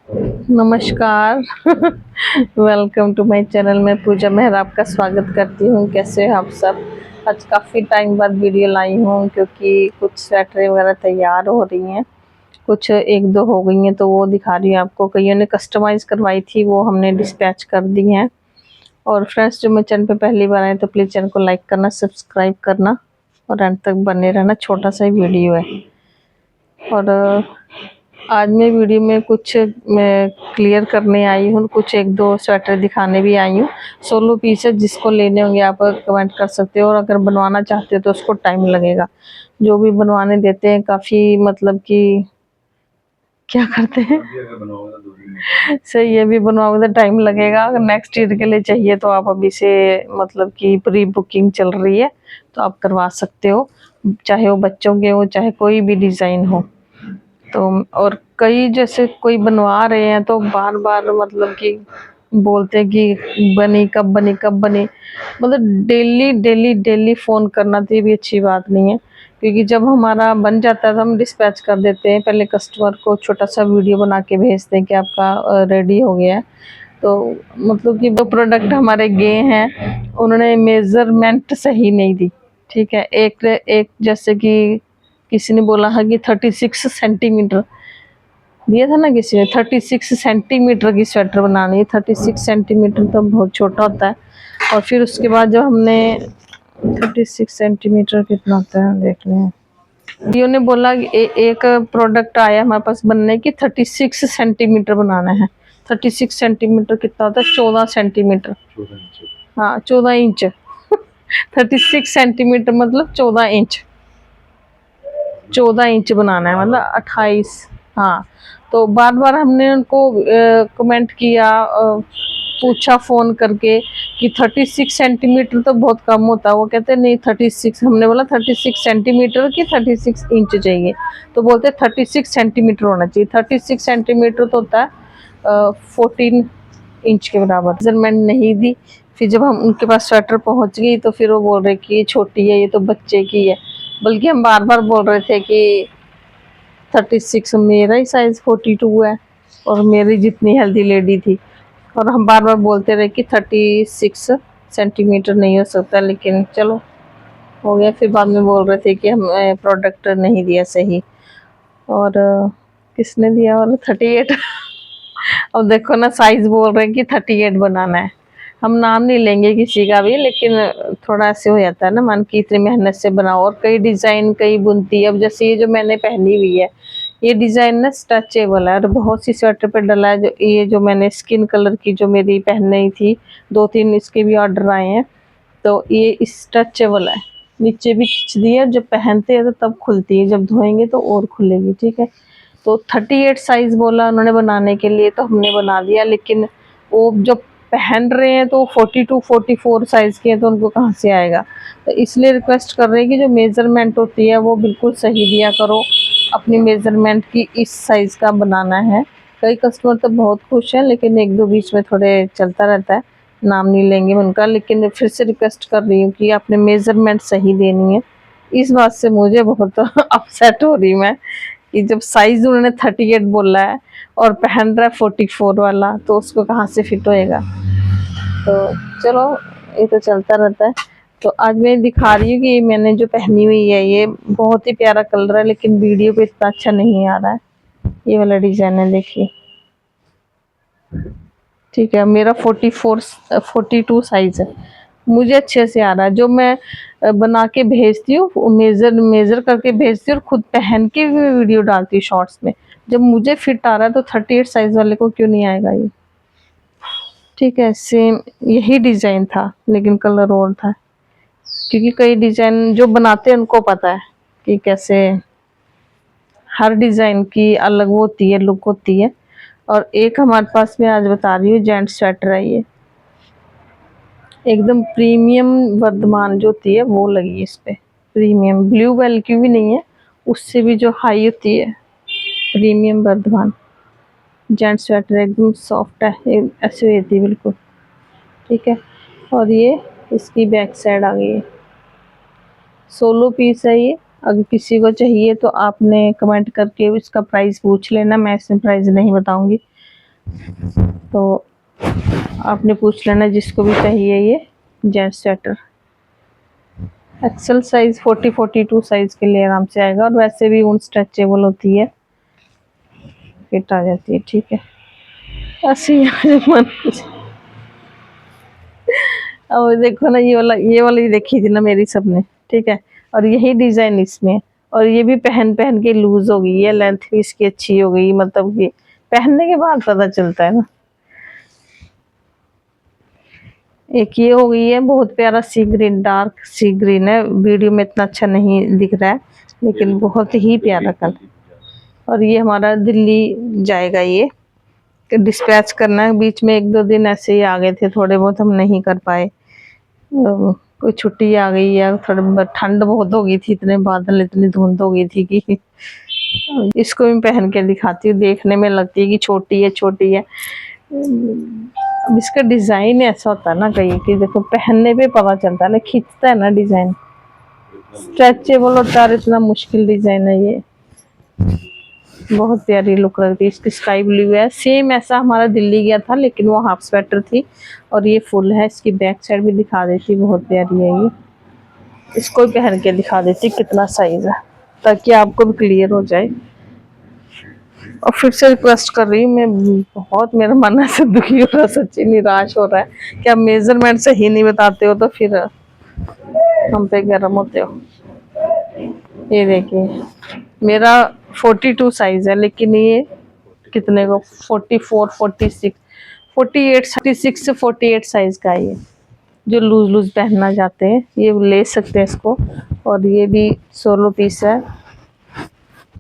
नमस्कार। Welcome to my channel. मैं पूजा मेहर आपका स्वागत करती हूँ। कैसे हैं आप सब? आज काफ़ी टाइम बाद वीडियो लाई हूँ क्योंकि कुछ स्वेटर वगैरह तैयार हो रही हैं, कुछ एक दो हो गई हैं तो वो दिखा रही हूँ आपको। कईयों ने कस्टमाइज़ करवाई थी, वो हमने डिस्पैच कर दी हैं। और फ्रेंड्स, जो मेरे चैनल पे पहली बार आए तो प्लीज़ चैनल को लाइक करना, सब्सक्राइब करना और एंड तक बने रहना। छोटा सा ही वीडियो है। और आज मैं वीडियो में कुछ मैं क्लियर करने आई हूँ, कुछ एक दो स्वेटर दिखाने भी आई हूँ। सोलो पीस है, जिसको लेने होंगे आप कमेंट कर सकते हो, और अगर बनवाना चाहते हो तो उसको टाइम लगेगा। जो भी बनवाने देते हैं काफ़ी मतलब कि क्या करते हैं, सही है, भी बनवाओगे तो टाइम लगेगा। अगर नेक्स्ट ईयर के लिए चाहिए तो आप अभी से मतलब कि प्री बुकिंग चल रही है तो आप करवा सकते हो, चाहे वो बच्चों के हो चाहे कोई भी डिज़ाइन हो। तो और कई जैसे कोई बनवा रहे हैं तो बार बार मतलब कि बोलते हैं कि बनी कब बनी कब बनी। मतलब डेली डेली डेली फ़ोन करना तो ये भी अच्छी बात नहीं है, क्योंकि जब हमारा बन जाता है तो हम डिस्पैच कर देते हैं। पहले कस्टमर को छोटा सा वीडियो बना के भेजते हैं कि आपका रेडी हो गया है। तो मतलब कि वो प्रोडक्ट हमारे गए हैं, उन्होंने मेज़रमेंट सही नहीं दी। ठीक है, एक एक जैसे कि किसी ने बोला है कि 36 सेंटीमीटर दिया था ना, किसी ने 36 सेंटीमीटर की स्वेटर बनानी है। 36 सेंटीमीटर तो बहुत छोटा होता है। और फिर उसके बाद जब हमने 36 सेंटीमीटर कितना होता है देख लें। डीओ ने बोला कि एक प्रोडक्ट आया हमारे पास बनने की, 36 सेंटीमीटर बनाना है। 36 सेंटीमीटर कितना होता है? 14 सेंटीमीटर। हाँ, 14 इंच। 36 सेंटीमीटर मतलब 14 इंच। 14 इंच बनाना है, मतलब 28। हाँ, तो बार बार हमने उनको कमेंट किया, पूछा फ़ोन करके कि 36 सेंटीमीटर तो बहुत कम होता है। वो कहते नहीं 36, हमने बोला 36 सेंटीमीटर की 36 इंच चाहिए, तो बोलते 36 सेंटीमीटर होना चाहिए। 36 सेंटीमीटर तो होता है 14 इंच के बराबर। मेजरमेंट नहीं दी। फिर जब हम उनके पास स्वेटर पहुंच गई तो फिर वो बोल रहे कि ये छोटी है, ये तो बच्चे की है। बल्कि हम बार बार बोल रहे थे कि 36, मेरा ही साइज 42 है और मेरी जितनी हेल्दी लेडी थी। और हम बार बार बोलते रहे कि 36 सेंटीमीटर नहीं हो सकता, लेकिन चलो हो गया। फिर बाद में बोल रहे थे कि हम प्रोडक्ट नहीं दिया सही। और किसने दिया? और 38। अब देखो ना, साइज बोल रहे हैं कि 38 बनाना है। हम नाम नहीं लेंगे किसी का भी, लेकिन थोड़ा ऐसे हो जाता है ना मन की, इतनी मेहनत से बनाओ और कई डिज़ाइन कई बुनती है। अब जैसे ये जो मैंने पहनी हुई है, ये डिज़ाइन ना स्ट्रेचेबल है और बहुत सी स्वेटर पे डला है। जो ये जो मैंने स्किन कलर की जो मेरी पहननी थी, 2-3 इसके भी ऑर्डर आए हैं, तो ये स्ट्रेचेबल है। नीचे भी खींच दी है, जब पहनते हैं तो तब खुलती है, जब धोएंगे तो और खुलेगी। ठीक है, तो 38 साइज बोला उन्होंने बनाने के लिए, तो हमने बना दिया। लेकिन वो जो पहन रहे हैं तो 42-44 साइज के हैं, तो उनको कहाँ से आएगा? तो इसलिए रिक्वेस्ट कर रहे हैं कि जो मेजरमेंट होती है वो बिल्कुल सही दिया करो। अपनी मेजरमेंट की इस साइज का बनाना है। कई कस्टमर तो बहुत खुश हैं, लेकिन एक दो बीच में थोड़े चलता रहता है, नाम नहीं लेंगे उनका। लेकिन फिर से रिक्वेस्ट कर रही हूँ कि आपने मेजरमेंट सही देनी है। इस बात से मुझे बहुत अपसेट हो रही मैं कि जब साइज उन्होंने 38 बोला है और पहन रहा है 44 वाला, तो उसको कहाँ से फिट होएगा? तो चलो, ये तो चलता रहता है। तो आज मैं दिखा रही हूँ कि ये मैंने जो पहनी हुई है, ये बहुत ही प्यारा कलर है, लेकिन वीडियो पे इतना अच्छा नहीं आ रहा है। ये वाला डिजाइन है, देखिए। ठीक है, मेरा 42 साइज है, मुझे अच्छे से आ रहा है। जो मैं बना के भेजती हूँ, मेजर मेजर करके भेजती हूँ और खुद पहन के भी वीडियो डालती हूँ शॉर्ट्स में। जब मुझे फिट आ रहा है तो 38 साइज वाले को क्यों नहीं आएगा ये? ठीक है, सेम यही डिजाइन था लेकिन कलर और था, क्योंकि कई डिजाइन जो बनाते हैं उनको पता है कि कैसे हर डिजाइन की अलग वो होती है, लुक होती है। और एक हमारे पास में आज बता रही हूँ, जेंट्स स्वेटर है ये, एकदम प्रीमियम वर्धमान जो होती है वो लगी है इस पे। प्रीमियम ब्लू वेल की भी नहीं है, उससे भी जो हाई होती है, प्रीमियम वर्धमान जेंट्स स्वेटर, एकदम सॉफ्ट है, ऐसे होती है बिल्कुल। ठीक है, और ये इसकी बैक साइड आ गई है। सोलो पीस है ये। अगर किसी को चाहिए तो आपने कमेंट करके इसका प्राइस पूछ लेना, मैं इसमें प्राइस नहीं बताऊंगी। तो आपने पूछ लेना जिसको भी चाहिए ये gents sweater. XL size 40-42 size के लिए आराम से आएगा, और वैसे भी ऊन स्ट्रेचेबल होती है, फिट आ जाती है। ठीक है, ऐसे मन। अब देखो ना, ये वाली देखी थी ना मेरी सबने, ठीक है, और यही डिजाइन इसमें है। और ये भी पहन पहन के लूज हो गई है, लेंथ भी इसकी अच्छी हो गई, मतलब कि पहनने के बाद पता चलता है ना। एक ये हो गई है बहुत प्यारा सी ग्रीन, डार्क सी ग्रीन है, वीडियो में इतना अच्छा नहीं दिख रहा है लेकिन बहुत ही प्यारा कलर। और ये हमारा दिल्ली जाएगा, ये डिस्पैच करना है। बीच में 1-2 दिन ऐसे ही आ गए थे, थोड़े बहुत हम नहीं कर पाए, कोई छुट्टी आ गई या थोड़ा ठंड बहुत हो गई थी, इतने बादल इतनी धुंध हो गई थी कि इसको भी पहन के दिखाती हूँ। देखने में लगती है कि छोटी है छोटी है, अब इसका डिजाइन ऐसा होता है ना कहीं कि देखो पहनने पे पता चलता है ना, खींचता है ना डिजाइन, स्ट्रेचेबल होता है। इतना मुश्किल डिजाइन है ये, बहुत प्यारी लुक लगती है इसकी। स्काई ब्लू है, सेम ऐसा हमारा दिल्ली गया था लेकिन वो हाफ स्वेटर थी, और ये फुल है। इसकी बैक साइड भी दिखा देती, बहुत प्यारी है ये। इसको भी पहन के दिखा देती कितना साइज है, ताकि आपको भी क्लियर हो जाए। और फिर से रिक्वेस्ट कर रही हूँ मैं, बहुत मेरा मन ऐसे दुखी हो रहा है, सच्ची निराश हो रहा है कि आप मेजरमेंट सही नहीं बताते हो तो फिर हम पे गर्म होते हो। ये देखिए मेरा 42 साइज है, लेकिन ये कितने को 44, 46, 48, 36 से 48 साइज का है ये। जो लूज लूज पहनना चाहते हैं ये ले सकते हैं इसको। और ये भी 16 पीस है।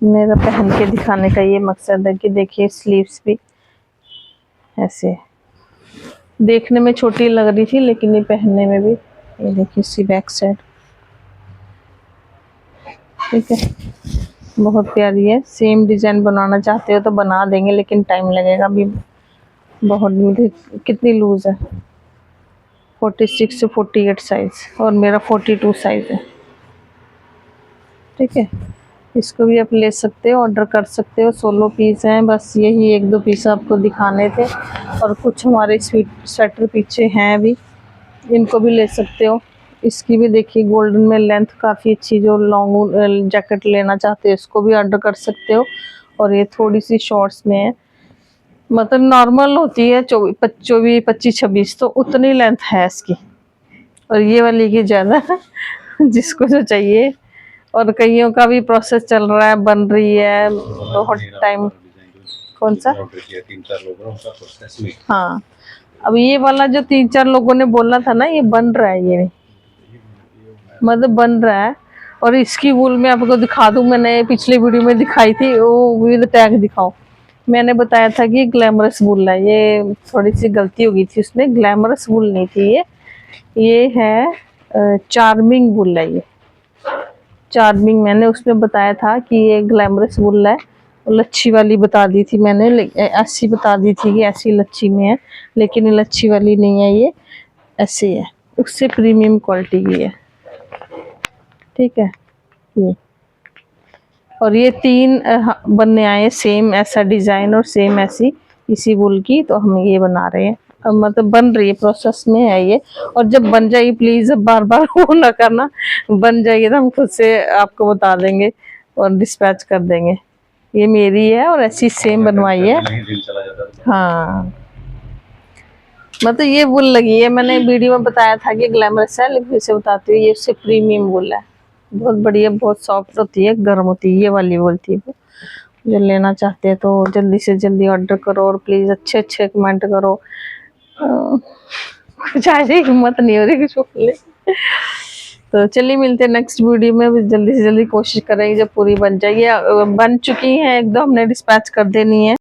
मेरा पहन के दिखाने का ये मकसद है कि देखिए स्लीव्स भी ऐसे, देखने में छोटी लग रही थी लेकिन ये पहनने में भी, ये देखिए इसकी बैक साइड, ठीक है, बहुत प्यारी है। सेम डिजाइन बनाना चाहते हो तो बना देंगे लेकिन टाइम लगेगा अभी बहुत। कितनी लूज है, 46 से 48 साइज, और मेरा 42 साइज है। ठीक है, इसको भी आप ले सकते हो, ऑर्डर कर सकते हो। 16 पीस हैं, बस यही 1-2 पीस आपको दिखाने थे, और कुछ हमारे स्वेटर पीछे हैं अभी, इनको भी ले सकते हो। इसकी भी देखिए गोल्डन में लेंथ काफ़ी अच्छी, जो लॉन्ग जैकेट लेना चाहते हो इसको भी ऑर्डर कर सकते हो। और ये थोड़ी सी शॉर्ट्स में है, मतलब नॉर्मल होती है 24, 25, 26, तो उतनी लेंथ है इसकी, और ये वाली की ज़्यादा जिसको जो चाहिए। और कईयों का भी प्रोसेस चल रहा है, बन रही है बहुत टाइम। कौन सा? 3-4 लोगों का प्रोसेस में। हाँ, अब ये वाला जो 3-4 लोगों ने बोला था ना, ये बन रहा है, ये मतलब बन रहा है। और इसकी वूल में आपको दिखा दूं, मैंने पिछले वीडियो में दिखाई थी, वो विद टैग दिखाओ। मैंने बताया था कि ग्लैमरस वूल है, ये थोड़ी सी गलती हो गई थी उसमें, ग्लैमरस वूल नहीं थी ये है चार्मिंग वूल है। ये चार्मिंग, मैंने उसमें बताया था कि ये ग्लैमरस वूल है, लच्छी वाली बता दी थी मैंने, ऐसी बता दी थी कि ऐसी लच्छी में है, लेकिन ये लच्छी वाली नहीं है, ये ऐसे है, उससे प्रीमियम क्वालिटी की है। ठीक है, ये और ये 3 बनने आए सेम ऐसा डिजाइन और सेम ऐसी इसी वूल की, तो हम ये बना रहे हैं, मतलब बन रही है, प्रोसेस में है ये। और जब बन जाएगी प्लीज अब बार बार वो ना करना, बन जाएगी तो हम खुद से आपको बता देंगे और डिस्पैच कर देंगे। ये मेरी है और ऐसी सेम बनवाई है। हाँ, मतलब ये वूल लगी है, मैंने वीडियो में बताया था कि ग्लैमरस है, लेकिन फिर से बताती हूँ ये उससे प्रीमियम वूल है, बहुत बढ़िया, बहुत सॉफ्ट होती है, गर्म होती है, ये वाली वूल थी वो। जो लेना चाहते हैं तो जल्दी से जल्दी ऑर्डर करो, और प्लीज़ अच्छे अच्छे कमेंट करो। कुछ ऐसी हिम्मत नहीं हो रही कुछ बोलने। तो चलिए मिलते हैं नेक्स्ट वीडियो में, जल्दी से जल्दी कोशिश करेंगे जब पूरी बन जाएगी, बन चुकी हैं 1-2 हमने डिस्पैच कर देनी है।